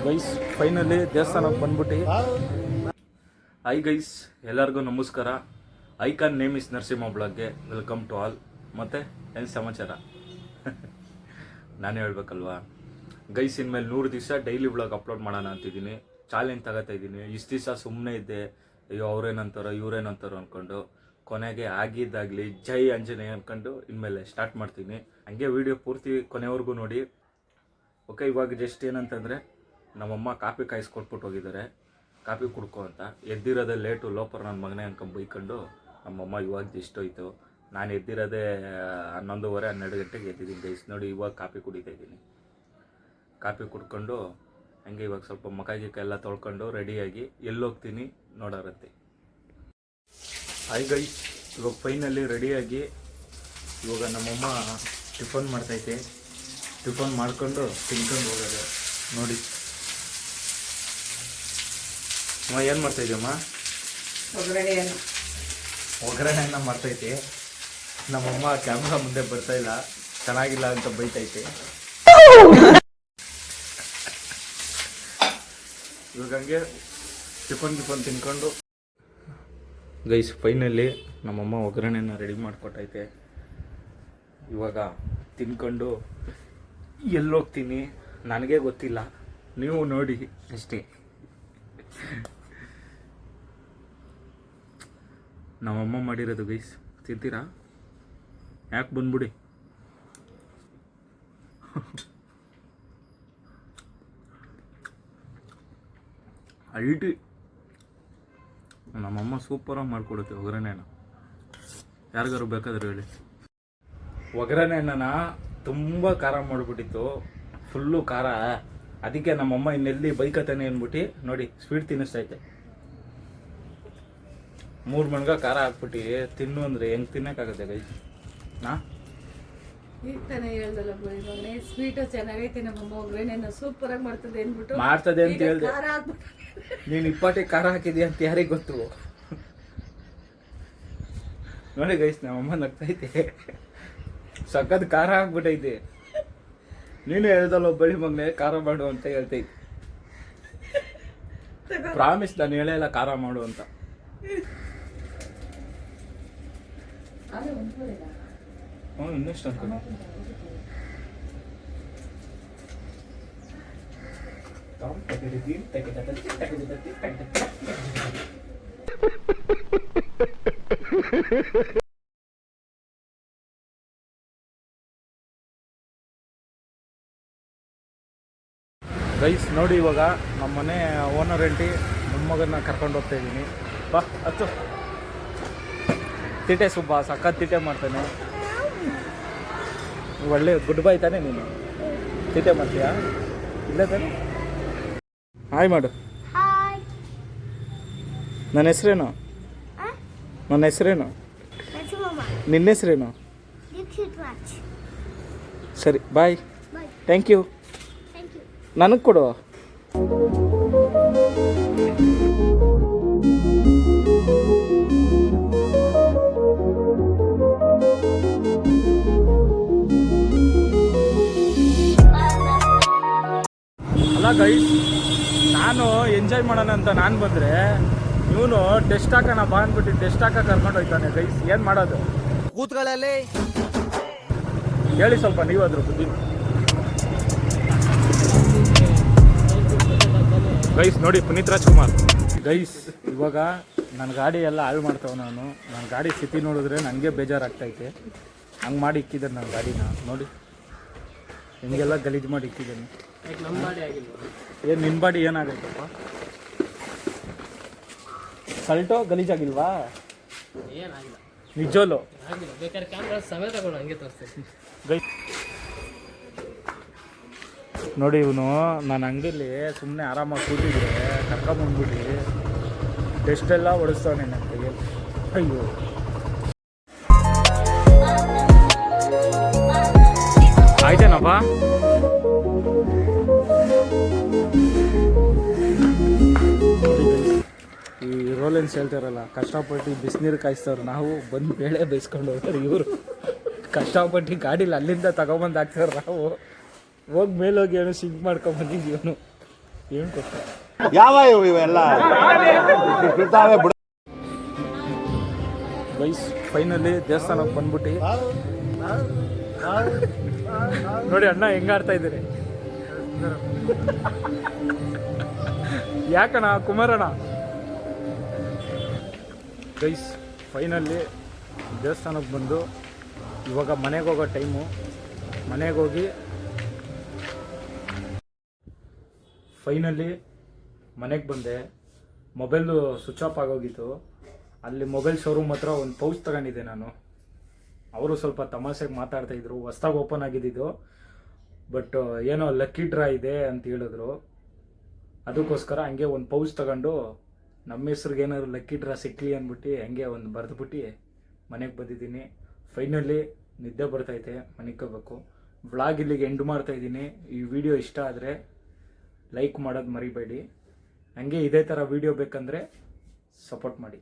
Guys finally ದೇವಸ್ಥಾನಕ್ಕೆ ಬಂದ್ಬಿಟ್ಟು. Hi guys, ಎಲ್ಲರಿಗೂ ನಮಸ್ಕಾರ. ಐಕಾನ್ ನೇಮ್ ಇಸ್ ನರಸಿಂಹ ಬ್ಲಾಗ್ಗೆ ವೆಲ್ಕಮ್ ಟು ಆಲ್. ಮತ್ತೆ ಏನು ಸಮಾಚಾರ ನಾನೇ ಹೇಳ್ಬೇಕಲ್ವಾ ಗೈಸ್. ಇನ್ಮೇಲೆ 100 ದಿವಸ ಡೈಲಿ ಬ್ಲಾಗ್ ಅಪ್ಲೋಡ್ ಮಾಡೋಣ ಅಂತಿದ್ದೀನಿ. ಚಾಲೆಂಜ್ ತಗೋತಾ ಇದ್ದೀನಿ. ಇಷ್ಟು ದಿವಸ ಸುಮ್ಮನೆ ಇದ್ದೆ, ಅಯ್ಯೋ ಅವ್ರೇನಂತಾರೋ ಇವ್ರೇನಂತಾರೋ ಅಂದ್ಕೊಂಡು ಕೊನೆಗೆ ಆಗಿದ್ದಾಗಲಿ ಜೈ ಆಂಜನೇಯ ಅಂದ್ಕೊಂಡು ಇನ್ಮೇಲೆ ಸ್ಟಾರ್ಟ್ ಮಾಡ್ತೀನಿ. ಹಂಗೆ ವಿಡಿಯೋ ಪೂರ್ತಿ ಕೊನೆವರೆಗೂ ನೋಡಿ. ಓಕೆ, ಇವಾಗ ಜಸ್ಟ್ ಏನಂತಂದರೆ ನಮ್ಮಮ್ಮ ಕಾಫಿ ಕಾಯಿಸ್ಕೊಟ್ಬಿಟ್ಟು ಹೋಗಿದ್ದಾರೆ. ಕಾಫಿ ಕುಡ್ಕೊ ಅಂತ. ಎದ್ದಿರೋದೇ ಲೇಟು, ಲೋಪರ್ ನನ್ನ ಮಗನೇ ಅನ್ಕೊಂಡು ಬೈಕೊಂಡು ನಮ್ಮಮ್ಮ ಇವಾಗ ಜಸ್ಟ್ ಹೋಯ್ತು. ನಾನು ಎದ್ದಿರೋದೇ 11:30-12 ಗಂಟೆಗೆ ಎದ್ದಿದ್ದೀನಿ ಗೈಸ್. ನೋಡಿ ಇವಾಗ ಕಾಫಿ ಕುಡಿತಾ ಇದ್ದೀನಿ. ಕಾಫಿ ಕುಡ್ಕೊಂಡು ಹಂಗೆ ಇವಾಗ ಸ್ವಲ್ಪ ಮುಖ ಎಲ್ಲ ತೊಳ್ಕೊಂಡು ರೆಡಿಯಾಗಿ ಎಲ್ಲೋಗ್ತೀನಿ ನೋಡೋರಂತೆ. ಹಾಯ್ ಗೈಸ್, ಇವಾಗ ಫೈನಲಿ ರೆಡಿಯಾಗಿ ಇವಾಗ ನಮ್ಮಮ್ಮ ಟಿಫನ್ ಮಾಡ್ತೈತೆ. ಟಿಫನ್ ಮಾಡ್ಕೊಂಡು ತಿನ್ಕೊಂಡು ಹೋಗೋದು. ನೋಡಿ ಅಮ್ಮ ಏನು ಮಾಡ್ತಾಯಿದ್ದೀಯಮ್ಮ? ಒಗ್ಗರಣೆಯನ್ನು ಮಾಡ್ತೈತೆ. ನಮ್ಮಮ್ಮ ಕ್ಯಾಮ್ರಾ ಮುಂದೆ ಬರ್ತಾಯಿಲ್ಲ, ಚೆನ್ನಾಗಿಲ್ಲ ಅಂತ ಬೈತೈತೆ. ಇವಾಗ ಹಂಗೆ ಟಿಫನ್ ತಿನ್ಕೊಂಡು ಗೈಸ್ ಫೈನಲಿ ನಮ್ಮಮ್ಮ ಒಗ್ಗರಣೆನ ರೆಡಿ ಮಾಡಿಕೊಟ್ಟೈತೆ. ಇವಾಗ ತಿನ್ಕೊಂಡು ಎಲ್ಲೋಗ್ತೀನಿ ನನಗೆ ಗೊತ್ತಿಲ್ಲ, ನೀವು ನೋಡಿ ಅಷ್ಟೇ. ನಮ್ಮಮ್ಮ ಮಾಡಿರೋದು ಗೈಸ್, ತಿಂತೀರಾ? ಯಾಕೆ ಬಂದ್ಬಿಡಿ. ಅಲ್ಟಿ ನಮ್ಮಮ್ಮ ಸೂಪರಾಗಿ ಮಾಡಿಕೊಡುತ್ತೆ ಒಗ್ಗರಣೆನ. ಯಾರಿಗಾರು ಬೇಕಾದ್ರೆ ಹೇಳಿ. ಒಗ್ಗರಣೆನ ತುಂಬ ಖಾರ ಮಾಡಿಬಿಟ್ಟಿತ್ತು, ಫುಲ್ಲು ಖಾರ. ಅದಕ್ಕೆ ನಮ್ಮಮ್ಮ ಇನ್ನೆಲ್ಲಿ ಬೈಕತಾನೆ ಅಂದ್ಬಿಟ್ಟು ನೋಡಿ ಸ್ವೀಟ್ ತಿನ್ನಿಸ್ತೈತೆ. 3 ಮಣ್ಗ ಖಾರ ಹಾಕ್ಬಿಟ್ಟು ತಿನ್ನು ಅಂದರೆ ಹೆಂಗೆ ತಿನ್ನೋಕ್ಕಾಗುತ್ತೆ ಗೈಸ್? ಈಗ ತಾನೇ ಹೇಳ್ದಲ್ಲ ಸ್ವೀಟು ಚೆನ್ನಾಗೈತಿ, ನಮ್ಮಮ್ಮ ಒಗ್ಗರಣೆನ ಸೂಪರಾಗಿ ಮಾಡ್ತದೆ ಅಂದ್ಬಿಟ್ಟು ಮಾಡ್ತದೆ ಅಂತ ಹೇಳ್ದೆ. ನೀನು ಇಪ್ಪಟ್ಟೆ ಖಾರ ಹಾಕಿದ್ಯಾ ಅಂತ ಯಾರಿಗೆ ಗೊತ್ತು? ನೋಡಿ ಗೈಸ್, ನಮ್ಮಮ್ಮ ನಗ್ತೈತೆ. ಸಖತ್ ಖಾರ ಹಾಕ್ಬಿಟ್ಟೈತೆ. ನೀನು ಹೇಳ್ದಲ್ಲ ಬಳಿ ಮಗನೆ ಖಾರ ಮಾಡು ಅಂತ ಹೇಳ್ತೈತೆ. ಪ್ರಾಮಿಸ್, ನಾನು ಹೇಳಲ್ಲ ಖಾರ ಮಾಡು ಅಂತ. ಇನ್ನೆಷ್ಟು ಅನ್ಕೊಂಡು ಗೈಸ್ ನೋಡಿ, ಇವಾಗ ನಮ್ಮ ಮನೆ ಓನರ್ ಹೆಂಡತಿ ಮೊಮ್ಮಗನ್ನ ಕರ್ಕೊಂಡು ಹೋಗ್ತಾ ಇದ್ದೀನಿ. ಬಾ ಹತ್ತು. ತಿಟೆ ಸುಬ್ಬ ಸಖತ್ ತಿಟೆ ಮಾಡ್ತಾನೆ. ಒಳ್ಳೆ ಗುಡ್ ಬಾಯ್ ತಾನೆ ನೀನು? ತಿಟೆ ಮಾಡ್ತೀಯಾ? ಇಲ್ಲ ತಾನೆ? ಹಾಯ್ ಮಾಡು. ನನ್ನ ಹೆಸ್ರೇನು? ನನ್ನ ಹೆಸ್ರೇನು? ನಿನ್ನ ಹೆಸ್ರೇನು? ಸರಿ ಬಾಯ್. Thank you. ನನಗೆ ಕೊಡು. ಅಲ್ಲ ಗೈಸ್, ನಾನು ಎಂಜಾಯ್ ಮಾಡೋಣ ಅಂತ ನಾನು ಬಂದರೆ ಇವನು ಟೆಸ್ಟ್ ಹಾಕೋಣ ಬಾ ಅಂದ್ಬಿಟ್ಟು ಟೆಸ್ಟ್ ಹಾಕ ಕರ್ಕೊಂಡು ಹೋಗ್ತಾನೆ ಗೈಸ್. ಏನು ಮಾಡೋದು? ಕೂತ್ಗಳಲ್ಲಿ ಹೇಳಿ ಸ್ವಲ್ಪ ನೀವಾದ್ರು ಬುದ್ಧಿ. ಗೈಸ್ ನೋಡಿ ಪುನೀತ್ ರಾಜ್ಕುಮಾರ್. ಗೈಸ್ ಇವಾಗ ನನ್ನ ಗಾಡಿ ಎಲ್ಲ ಹಾಳು ಮಾಡ್ತಾವೆ. ನನ್ನ ಗಾಡಿ ಸ್ಥಿತಿ ನೋಡಿದ್ರೆ ನನಗೆ ಬೇಜಾರಾಗ್ತೈತೆ. ಹಂಗೆ ಮಾಡಿ ಇಕ್ಕಿದ್ದಾನೆ ನನ್ನ ಗಾಡಿನ. ನೋಡಿ ಹಿಂಗೆಲ್ಲ ಗಲೀಜು ಮಾಡಿ ಇಕ್ಕಿದ್ದಾನೆ. ನಮ್ಮ ಬಾಡಿ ಆಗಿಲ್ಲ. ಏನು ನಿನ್ನ ಬಾಡಿ ಏನಾಗೈತಪ್ಪ? ಸಲ್ಟೋ ಗಲೀಜಾಗಿಲ್ವಾ? ಏನಾಗಿಲ್ಲ ನಿಜೋಲು. ಬೇಕಾದ್ರೆ ಕ್ಯಾಮ್ರಾ ಸಮೇತ ತಗೊಂಡು ಹಂಗೆ ತೋರಿಸ್ತೀನಿ ಗೈಸ್. ನೋಡಿ ಇವನು ನಾನು ಅಂಗಡಿಲಿ ಸುಮ್ಮನೆ ಆರಾಮಾಗಿ ಕೂತಿದ್ರೆ ಕರ್ಕೊಂಬಂದ್ಬಿಟ್ಟು ಟೆಸ್ಟೆಲ್ಲ ಹೊಡಿಸ್ತಾನೆ ನನ್ನ ಕೈಯಲ್ಲಿ. ಅಯ್ಯೋ ಆಯ್ತೇನಪ್ಪ? ಈ ರೋಲೆನ್ಸ್ ಹೇಳ್ತಾರಲ್ಲ, ಕಷ್ಟಪಟ್ಟು ಬಿಸಿನೀರು ಕಾಯಿಸ್ತವ್ರು, ನಾವು ಬಂದು ಬೇಳೆ ಬೇಯಿಸ್ಕೊಂಡು ಹೋಗ್ತಾರೆ. ಇವರು ಕಷ್ಟಪಟ್ಟು ಗಾಡೀಲಿ ಅಲ್ಲಿಂದ ತಗೊಬಂದು ಹಾಕ್ತಾರೆ. ನಾವು ಹೋಗಿ ಮೇಲೋಗಿ ಏನೋ ಸಿಂಕ್ ಮಾಡ್ಕೊಂಡ್ ಬಂದಿದ್ವಿ ಇವನು ಏನು ಕೊಟ್ಟ ಯಾವ ಇವೆಲ್ಲ ಗೈಸ್ ಫೈನಲಿ ದೇವಸ್ಥಾನಕ್ಕೆ ಬಂದ್ಬಿಟ್ಟು ನೋಡಿ ಅಣ್ಣ ಹೆಂಗಾಡ್ತಾ ಇದ್ದೀರಿ ಯಾಕಣ್ಣ ಕುಮಾರಣ್ಣ ಗೈಸ್ ಫೈನಲಿ ದೇವಸ್ಥಾನಕ್ಕೆ ಬಂದು ಇವಾಗ ಮನೆಗೆ ಹೋಗೋ ಟೈಮು ಮನೆಗೆ ಹೋಗಿ ಫೈನಲಿ ಮನೆಗೆ ಬಂದೆ ಮೊಬೈಲು ಸ್ವಿಚ್ ಆಫ್ ಆಗೋಗಿತ್ತು ಅಲ್ಲಿ ಮೊಬೈಲ್ ಶೋರೂಮ್ ಹತ್ರ ಒಂದು ಪೌಚ್ ತಗೊಂಡಿದ್ದೆ ನಾನು ಅವರು ಸ್ವಲ್ಪ ತಮಾಷೆಗೆ ಮಾತಾಡ್ತಾಯಿದ್ರು ಹೊಸ್ದಾಗಿ ಓಪನ್ ಆಗಿದ್ದು ಬಟ್ ಏನೋ ಲಕ್ಕಿ ಡ್ರಾ ಇದೆ ಅಂತ ಹೇಳಿದ್ರು ಅದಕ್ಕೋಸ್ಕರ ಹಂಗೆ ಒಂದು ಪೌಚ್ ತಗೊಂಡು ನಮ್ಮ ಹೆಸ್ರಿಗೆ ಏನಾದ್ರು ಲಕ್ಕಿ ಡ್ರಾ ಸಿಕ್ಕಲಿ ಅಂದ್ಬಿಟ್ಟು ಹಂಗೆ ಒಂದು ಬರೆದ್ಬಿಟ್ಟು ಮನೆಗೆ ಬಂದಿದ್ದೀನಿ ಫೈನಲಿ ನಿದ್ದೆ ಬರ್ತೈತೆ ಮನೆಗೆ ಹೋಗ್ಬೇಕು ವ್ಲಾಗ್ ಇಲ್ಲಿಗೆ ಎಂಡ್ ಮಾಡ್ತಾಯಿದ್ದೀನಿ ಈ ವಿಡಿಯೋ ಇಷ್ಟ ಆದರೆ ಲೈಕ್ ಮಾಡೋದು ಮರಿಬೇಡಿ ಹಂಗೆ ಇದೇ ಥರ ವಿಡಿಯೋ ಬೇಕಂದರೆ ಸಪೋರ್ಟ್ ಮಾಡಿ